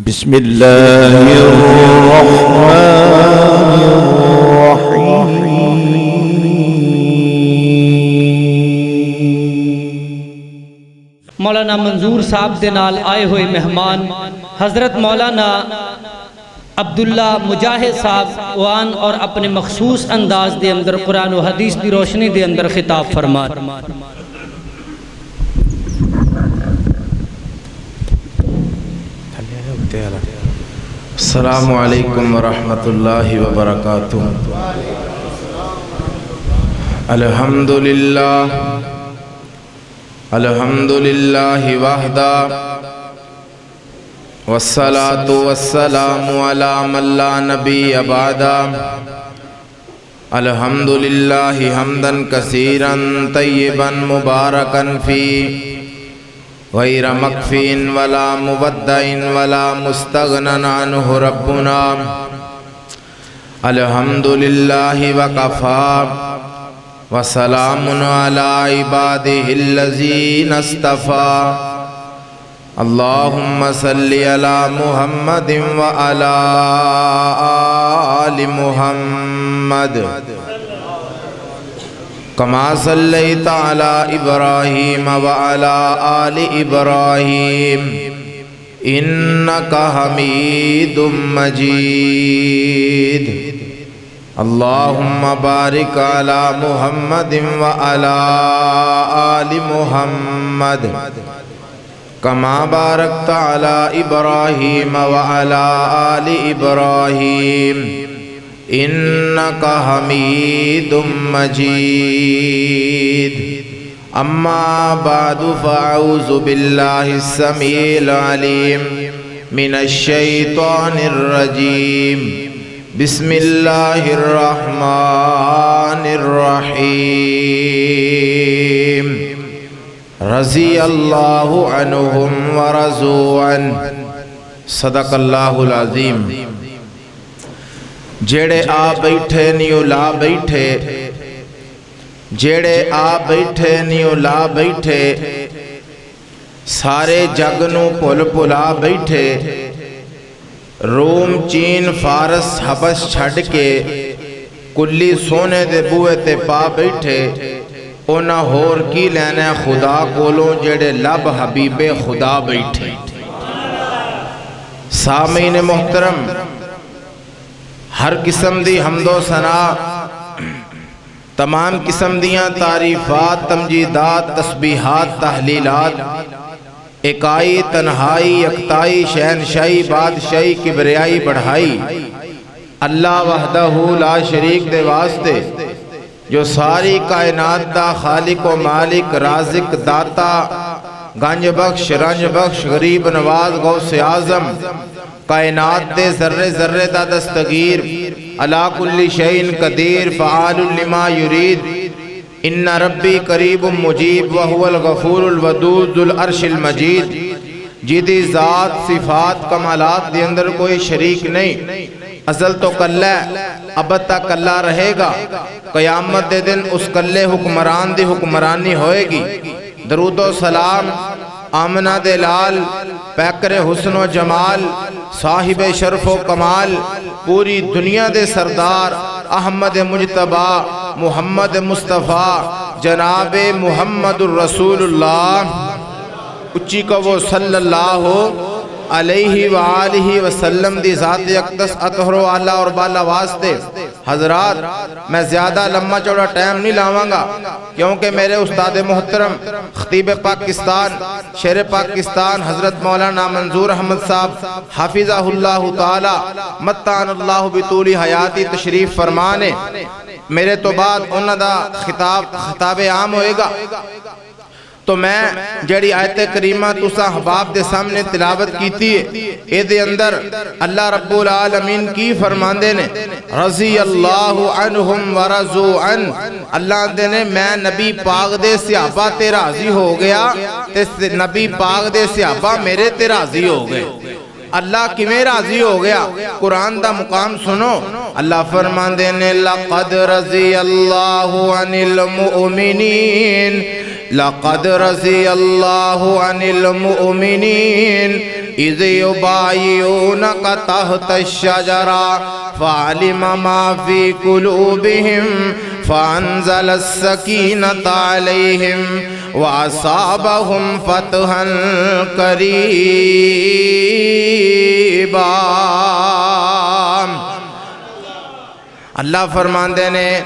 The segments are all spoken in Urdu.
بسم اللہ الرحمن الرحیم۔ مولانا منظور صاحب دے نال آئے ہوئے مہمان حضرت مولانا عبداللہ مجاہد صاحب وان اور اپنے مخصوص انداز دے اندر قرآن و حدیث دی روشنی دے اندر خطاب فرمان۔ السلام علیکم ورحمۃ اللہ وبرکاتہ۔ الحمدللہ وحدہ والصلاة والسلام علی من لا نبی بعدہ۔ الحمدللہ حمدا کثیرا طیبا مبارکا فیہ غیر مکفین ولا مبدعین ولا مستغنن عنہ ربنا۔ الحمدللہ وکفا وسلام علی عبادہ الذین اصطفا۔ اللہم صلی علی محمد وعلی آل محمد کما صلیت علی ابراہیم وعلی آل ابراہیم انکا حمید مجید۔ اللہم بارک علی محمد وعلی آل محمد کما بارکت علی ابراہیم وعلی آل ابراہیم انکا حمید مجید۔ اما بعد فاعوذ باللہ السمیع العلیم من الشیطان الرجیم۔ بسم اللہ الرحمن الرحیم۔ رضی اللہ عنہم ورضوا عنہ۔ صدق اللہ العظیم۔ جیڑے آ بیٹھے نیو لا بیٹھے، جیڑے آ بیٹھے نیو لا بیٹھے، سارے جگ نو پل پلا بیٹھے، روم چین فارس حبش چھڑ کے کلی سونے دے بوئے تے پا بیٹھے، اونا ہور کی لینے خدا کولوں جیڑے لب حبیب خدا بیٹھے۔ سامعین محترم، ہر قسم دی حمد و ثنا، تمام قسم دیاں تعریفات، تمجیدات، تسبیحات، تحلیلات، اکائی، تنہائی، یکتائی، شہنشاہی، بادشاہی، کبریائی، بڑھائی اللہ وحدہ لا شریک دے واسطے جو ساری کائنات دا خالق و مالک، رازق، داتا، گنج بخش، رنج بخش، غریب نواز، غوث اعظم، کائنات دے ذرے ذرے دا دستگیر، علی کل شیء قدیر، فعال لما یرید، ان ربی قریب مجیب وہو الغفور الودود ذو العرش المجید، جیدی ذات، صفات، کمالات دے اندر کوئی شریک نہیں، ازل تو کلہ ابد تک کلہ رہے گا، قیامت دے دن اس کلے حکمران دی حکمرانی ہوئے گی۔ درود و سلام آمنہ دے لال، پیکر حسن و جمال، صاحب شرف و کمال، پوری دنیا دے سردار احمد مجتبی محمد مصطفیٰ جناب محمد الرسول اللہ، اچھی کو وہ صلی اللہ علیہ وآلہ وسلم دی ذات اقدس اطہر و اعلیٰ اور بالا واسطے۔ حضرات، میں زیادہ لمبا چوڑا ٹائم نہیں لاؤں گا کیونکہ میرے استاد محترم خطیب پاکستان، شیر پاکستان حضرت مولانا منظور احمد صاحب حافظہ اللہ تعالی متعن اللہ بطول حیاتی تشریف فرمانے، میرے تو بعد انہوں دا خطاب عام ہوئے گا۔ تو میں جڑی آیت کریمہ تسا حباب دے سامنے تلاوت کیتی ہے، اے دے اندر اللہ رب العالمین کی فرماندے نے رضی اللہ عنہم ورضوا عنہ، اللہ دے نے میں نبی پاک دے صحابہ تے راضی ہو گیا تے نبی پاک دے صحابہ میرے تے راضی ہو گئے۔ اللہ کیویں راضی ہو گیا؟ قرآن دا مقام سنو، اللہ فرماندے نے لَقَدْ رَضِيَ اللَّهُ عَنِ الْمُؤْمِنِينَ لقد رضي الله عن المؤمنين إذ يبايعونك تحت الشجرة فعلم ما في قلوبهم فأنزل السكينة عليهم وأصابهم فتحا قريبا۔ اللہ فرماندے نے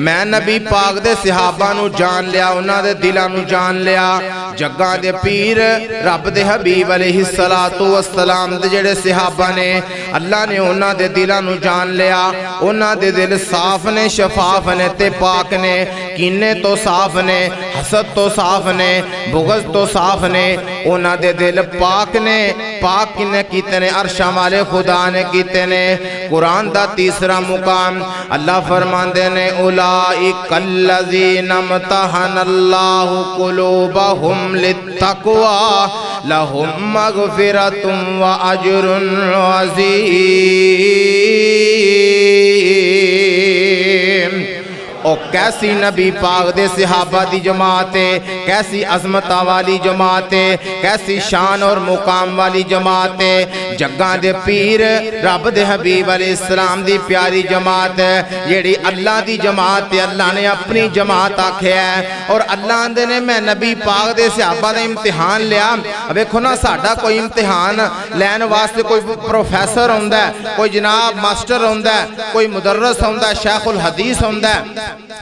میں نبی پاک دے صحابہ نو جان لیا، انہاں دے دلاں نو جان لیا، جگاں دے پیر رب دے حبیب علیہ السلام دے جڑے صحابہ نے اللہ نے انہاں دے دلاں نو جان لیا، انہاں دے دل صاف نے، شفاف نے تے پاک نے، کینے تو صاف نے، حسد تو صاف نے، بغض تو صاف نے، انہاں دے دل پاک نے، پاک نے کیتے نے، عرشاں والے خدا نے کیتے نے۔ قرآن دا تیسرا مقام اللہ فرماندے نے اولئک الذین امتحن اللہ قلوبہم للتقوی لہم مغفرۃ واجر عظیم۔ اور کیسی نبی پاک دے صحابہ دی جماعت ہے، کیسی عظمتہ والی جماعت ہے، کیسی شان اور مقام والی جماعت ہے، جگاں دے پیر رب دے حبیب علیہ السلام دی پیاری جماعت ہے، جیڑی اللہ دی جماعت ہے، اللہ نے اپنی جماعت آکھے ہے۔ اور اللہ اندے نے میں نبی پاک دے صحابہ دے امتحان لیا۔ اب ایکھو نا ساڈا کوئی امتحان لین واسطے کوئی پروفیسر ہوندہ ہے، کوئی جناب ماسٹر ہوندہ ہے، کوئی مدرس ہوندہ ہے، شیخ الحدیث ہوندہ ہے،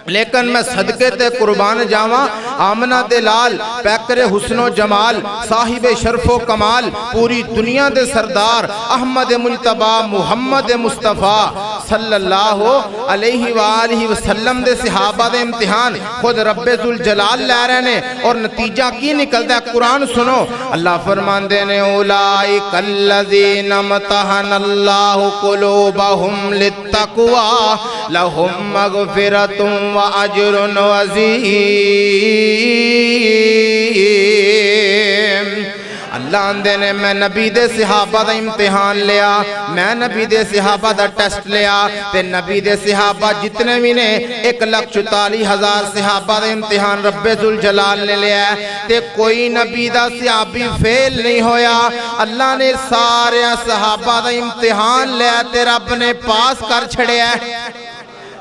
لیکن میں صدقے تے قربان جاواں آمنہ دے لال پیکر حسن و جمال صاحب شرف و کمال پوری دنیا دے سردار احمد مجتبی محمد مصطفیٰ صلی اللہ علیہ وآلہ وسلم دے صحابہ دے امتحان خود رب ذوالجلال لے رہے نے، اور نتیجہ کی نکلتا ہے قرآن سنو۔ اللہ فرماندے نے اولئک الذین امتحن اللہ قلوبہم للتقوی لہم مغفرۃ وَأَجْرٌ عظیم۔ اللہ اندے نے میں نبی دے صحابہ دا امتحان لیا، میں نبی دے صحابہ دا ٹیسٹ لیا، تے نبی دے صحابہ جتنے بھی نے 1,44,000 صحابہ دا امتحان رب ذوالجلال نے لیا ہے، تے کوئی نبی دا صحابی فیل نہیں ہویا۔ اللہ نے سارے صحابہ دا امتحان لیا تے رب نے پاس کر چھڑیا ہے۔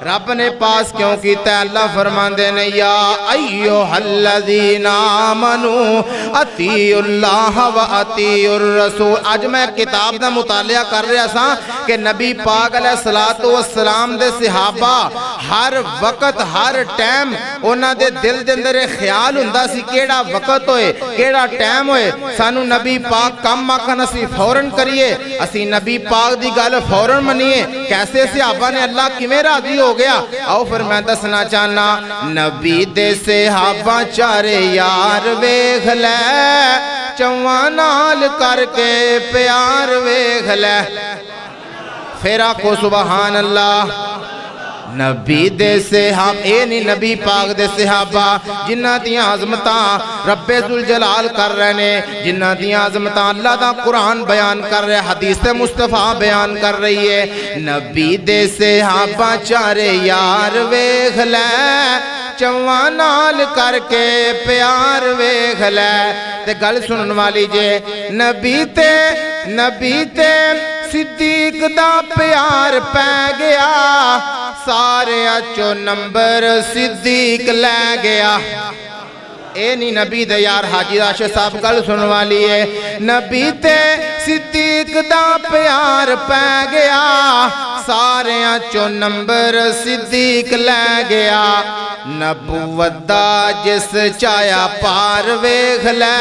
رب نے پاس کیوں کیتا ہے؟ اللہ فرماندے نے یا ایھا الذین آمنوا اطیعوا اللہ و اطیعوا الرسول۔ آج میں کتاب دا مطالعہ کر رہا سا کہ نبی پاک علیہ السلام دے صحابہ ہر وقت ہر ٹائم انہاں دے دل دے اندر خیال ہوندا سی کیڑا وقت ہوئے کیڑا ٹائم ہوئے سانو نبی پاک کم آکھن اسی فوراً کریے، اسی نبی پاک دی گل فوراً منیے۔ کیسے صحابہ نے اللہ کیویں راضی ہو گیا؟ آؤ پھر میں دسنا چاہنا نبی دے صحابہ چارے یار ویکھ لے چواں نال کر کے پیار ویکھ لے، پھر آکھو سبحان اللہ۔ نبی دے صحابہ اے نہیں نبی پاک دے صحابہ جنہ دیاں عظمتاں رب ذوالجلال کر رہے نے، جنہ دیاں عظمتاں اللہ دا قرآن بیان کر رہے، حدیث مصطفیٰ بیان کر رہی ہے۔ نبی دے صحابہ چارے یار ویکھ لے چواں نال کر کے پیار ویکھ لے۔ تے گل سنن والی جے نبی تے صدیق دا پیار پہ گیا، سارے اچو نمبر صدیق لے گیا۔ اے نہیں نبی دے یار حاجی راشد صاحب گل سن والی ہے، نبی تے صدیق دا پیار پہ گیا، سارے اچو نمبر صدیق لے گیا۔ نبوت دا جس چایا پار ویکھ لے،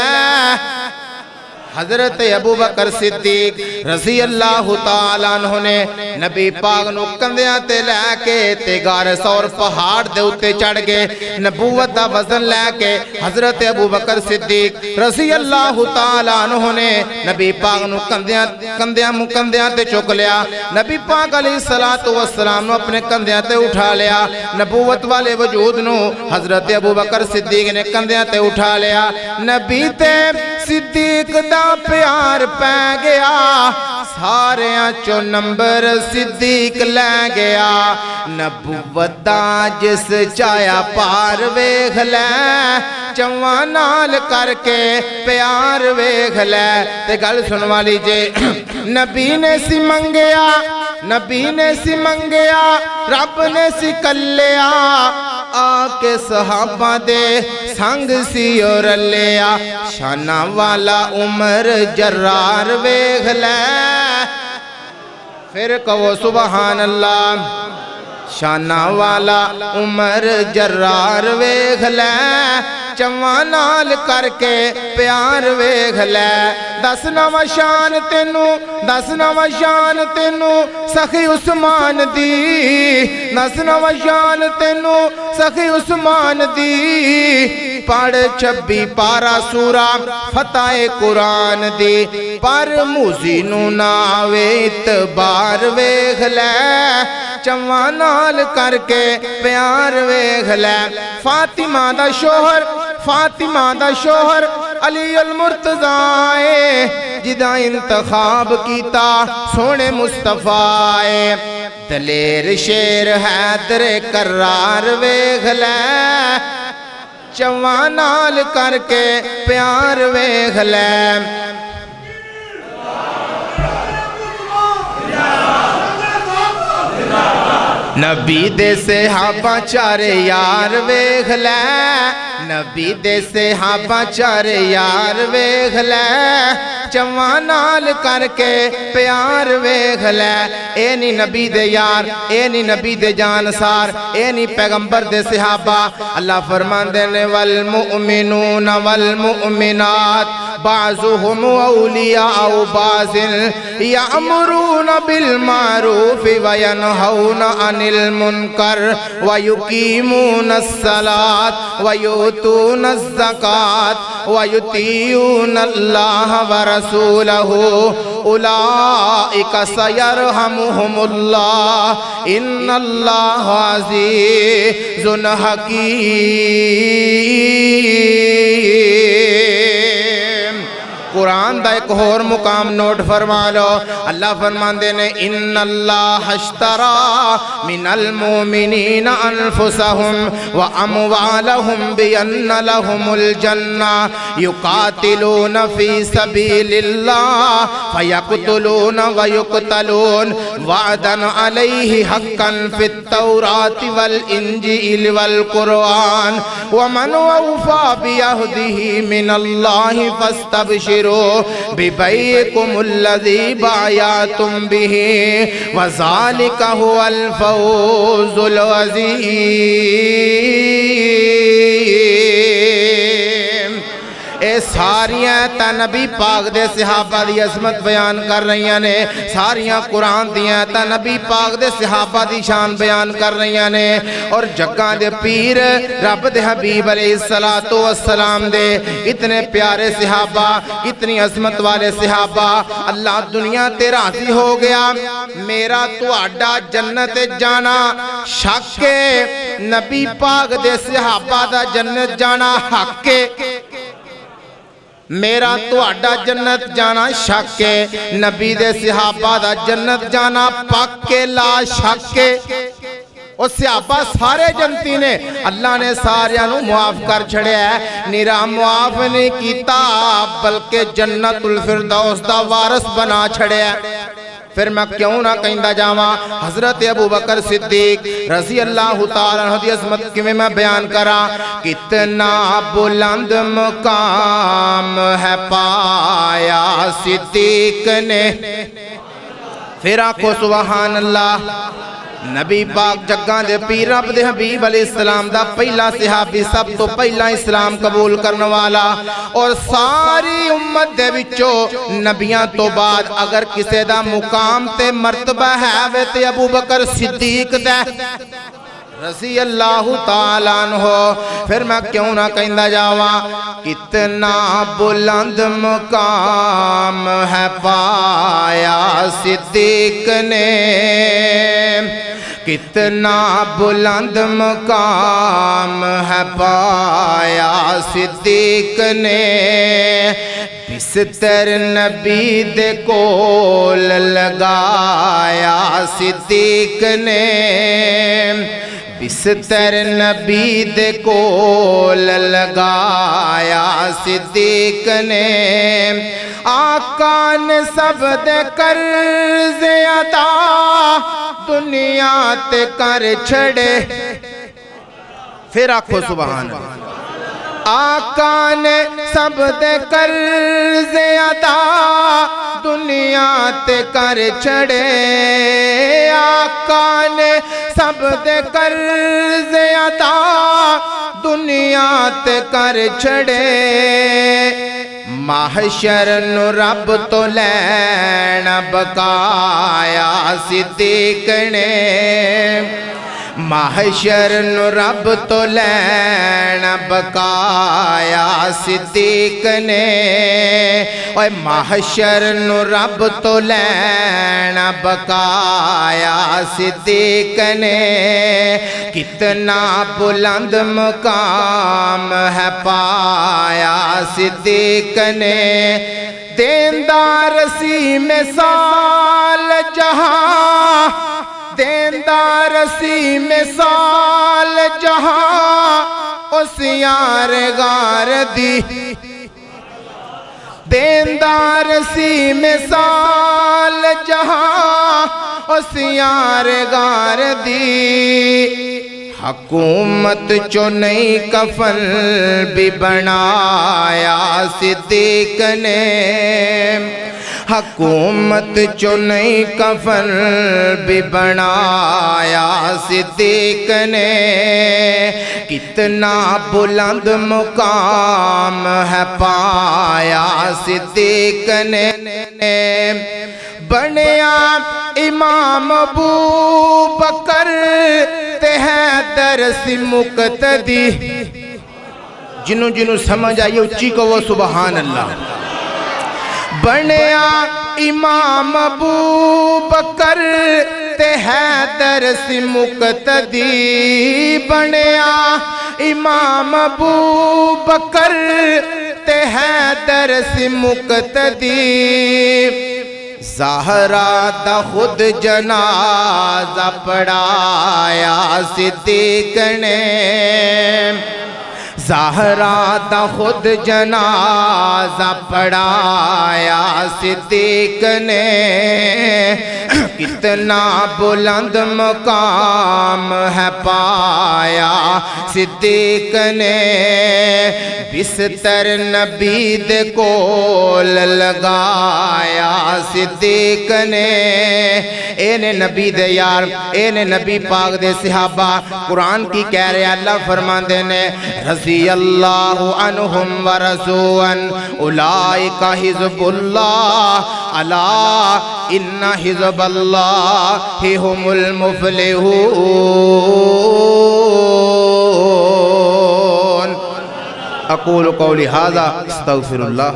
حضرت ابو بکر صدیق رضی اللہ تعالیٰ عنہ نے نبی پاک نو کندیاں تے لے کے تے غار ثور پہاڑ دے اتے چڑھ گئے، نبوت دا وزن لے کے حضرت ابو بکر صدیق رضی اللہ تعالیٰ عنہ نے نبی پاک نو کندیاں تے چک لیا، نبی پاک علیہ السلام نو اپنے کندیاں تے اٹھا لیا، نبوت والے وجود نو حضرت ابو بکر صدیق نے کندیاں تے اٹھا لیا۔ نبی تے صدیق دا پیار پہ گیا، ਸਾਰਿਆਂ ਚੋਂ ਨੰਬਰ ਸਿੱਦੀਕ ਲੈ ਗਿਆ ਨਬੂਵਤ ਦਾ ਜਿਸ ਚਾਇਆ ਪਾਰ ਵੇਖ ਲੈ ਚਵਾਂ ਨਾਲ ਕਰਕੇ ਪਿਆਰ ਵੇਖ ਲੈ ਤੇ ਗੱਲ ਸੁਣ ਵਾਲੀ ਜੇ ਨਬੀ ਨੇ ਸੀ ਮੰਗਿਆ ਨਬੀ ਨੇ ਸੀ ਮੰਗਿਆ ਰੱਬ ਨੇ ਸੀ ਕੱਲਿਆ ਆਕੇ ਸਹਾਬਾ ਦੇ ਸੰਗ ਸੀ ਔਰ ਰਲਿਆ ਸ਼ਾਨਾ ਵਾਲਾ ਉਮਰ ਜਰਾਰ ਵੇਖ ਲੈ ਫਿਰ ਕਹੋ ਸੁਬਹਾਨ ਅੱਲਾਹ ਸ਼ਾਨਾ ਵਾਲਾ ਉਮਰ ਜਰਾਰ ਵੇਖ ਲੈ ਚਵਾਂ ਨਾਲ ਕਰਕੇ ਪਿਆਰ ਵੇਖ ਲੈ ਦਸ ਨਵਾਂ ਸ਼ਾਨ ਤੈਨੂੰ ਸਖੀ ਉਸਮਾਨ ਦੀ ਦਸ ਨਵਾਂ ਸ਼ਾਨ ਤੈਨੂੰ ਸਖੀ ਉਸਮਾਨ ਦੀ ਪੜ 26 ਪਾਰਾ ਸੂਰਾ ਫਤਿਹ ਕੁਰਾਨ ਦੀ ਪਰ ਮੂਜ਼ੀ ਨੂੰ ਨਾ ਆਵੇ ਇਤਬਾਰ ਵੇਖ ਲੈ ਚਵਾਂ ਨਾਲ ਕਰਕੇ ਪਿਆਰ ਵੇਖ ਲੈ ਫਾਤਿਮਾ ਦਾ ਸ਼ੋਹਰ ਅਲੀ ਅਲ ਮੁਰਤਜ਼ਾ ਏ ਜਿਹਦਾ ਇੰਤਖਾਬ ਕੀਤਾ ਸੋਹਣੇ ਮੁਸਤਫਾ ਏ ਦਲੇਰ ਸ਼ੇਰ ਹੈਦਰ ਕਰਾਰ ਵੇਖ ਲੈ ਚਵਾਂ ਨਾਲ ਕਰਕੇ ਪਿਆਰ ਵੇਖ ਲੈ ਨਬੀ ਦੇ ਸਹਾਬਾ ਚਾਰੇ ਯਾਰ ਵੇਖ ਲੈ ਨਬੀ ਦੇ ਸਹਾਬਾ ਚਾਰੇ ਯਾਰ ਵੇਖ ਲੈ ਚਵਾਂ ਨਾਲ ਕਰਕੇ ਪਿਆਰ ਵੇਖ ਲੈ ਇਹ ਨਹੀਂ ਨਬੀ ਦੇ ਯਾਰ ਇਹ ਨਹੀਂ ਨਬੀ ਦੇ ਜਾਨਸਾਰ ਇਹ ਨਹੀਂ ਪੈਗੰਬਰ ਦੇ ਸਹਾਬਾ ਅੱਲਾਹ ਫਰਮਾਉਂਦੇ ਨੇ ਵਲ ਮੁਅਮਿਨੂਨ ਵਲ ਮੁਅਮਿਨਾਤ بعضهم أولياء بعض يأمرون بالمعروف وينهون عن المنكر ويقيمون الصلاة ويؤتون الزكاة ويطيعون الله ورسوله أولئك سيرحمهم الله إن الله عزيز حكيم قرآن دا ایک اور مقام نوٹ فرما لو اللہ فرماندے نے ان اللہ اشترى من المؤمنین انفسهم واموالهم بان لهم الجنہ یقاتلون فی سبیل اللہ فیقتلون ویقتلون وعدا علیہ حقا فی التوراة والانجیل والقرآن ومن اوفى بعہدہ من اللہ فاستبشروا ببيعكم الذي بايعتم به وذلك هو الفوز العظيم اے ساریاں تا نبی پاک دے صحابہ دی عظمت بیان کر رہی نے ساریاں قرآن دیاں تا نبی پاک دے صحابہ دی شان بیان کر رہی نے اور جگہ دے پیر رب دے حبیب علیہ السلام دے اتنے پیارے صحابہ اتنی عظمت والے صحابہ اللہ دنیا تے راضی ہو گیا میرا تو اڈا جنت جانا شک نبی پاک دے صحابہ دا جنت جانا حق میرا تو اڈا جنت جانا شک نبی دے صحابہ دا جنت جانا پاک لا شک اور صحابہ سارے جنتی نے اللہ نے ساریاں نو معاف کر چھڑیا ہے نیرا معاف نہیں کیتا بلکہ جنت الفردوس دا وارث بنا چھڑیا ہے پھر میں کیوں نہ کہندہ جاواں حضرت ابو بکر صدیق رضی اللہ تعالیٰ عنہ دی عظمت کی میں بیان کرا کتنا بلند مقام ہے پایا صدیق نے پھر آنکھو سبحان اللہ نبی پاک جگہ دے پیر رب دے حبیب علیہ السلام دا پہلا صحابی سب تو پہلا اسلام قبول کرنے والا اور ساری امت دے وچو نبیاں تو بعد اگر کسے دا مقام تے مرتبہ ہے وے تے ابو بکر صدیق دے رضی اللہ تعالیٰ عنہ پھر میں کیوں نہ کہندہ جاواں کتنا بلند مقام ہے پایا صدیق نے کتنا بلند مقام ہے پایا صدیق نے بستر نبی دے کول لگایا صدیق نے، بستر نبی دے کول لگایا صدیق نے، آقا نے سب دے قرض ادا دنیا تے کر چھڑے، پھر آکھو سبحان اللہ۔ آقا نے سب دے قرض ادا دنیا تے کر چھڑے، آقا نے سب دے قرض ادا دنیا تے کر چھڑے، محشر نو رب تو لینا بقایا صدیق نے، محشر نو رب تو لینا بقایا صدیق نے، اوے محشر نو رب تو لینا بقایا صدیق نے، کتنا بلند مقام ہے پایا صدیق نے، دیندار سی مثال جہاں، دیندار سی مثال جہاں اس یار غار دی، دیندار سی مثال جہاں اس یار غار دی، حکومت چو نئی کفن بھی بنایا صدیق نے، حکومت چو نئی کفن بھی بنایا صدیق نے، کتنا بلند مقام ہے پایا صدیق نے، بنیا امام ابو بکر تے حیدر سی مقتدی، جنوں جنوں سمجھ آئی اچھی کو وہ سبحان اللہ، بنیا امام ابو بکر تے حیدر سی مقتدی، بنیا امام ابو بکر تے حیدر سی مقتدی، زہرا دا خود جنازہ پڑھایا صدیق نے، زہرا دا خود جنازہ پڑھایا صدیق نے، کتنا بلند مقام ہے پایا صدیق نے، بستر نبی دے کول لگایا صدیق نے، اے نے نبی دے یار، اے نے نبی پاک دے صحابہ، قرآن کی کہہ رہے اللہ فرماندے نے، رضی اللہ عنہم ورضوا اولئک حزب اللہ الا ان حزب اللہ هم المفلحون۔ اقول قولی ھذا استغفر اللہ۔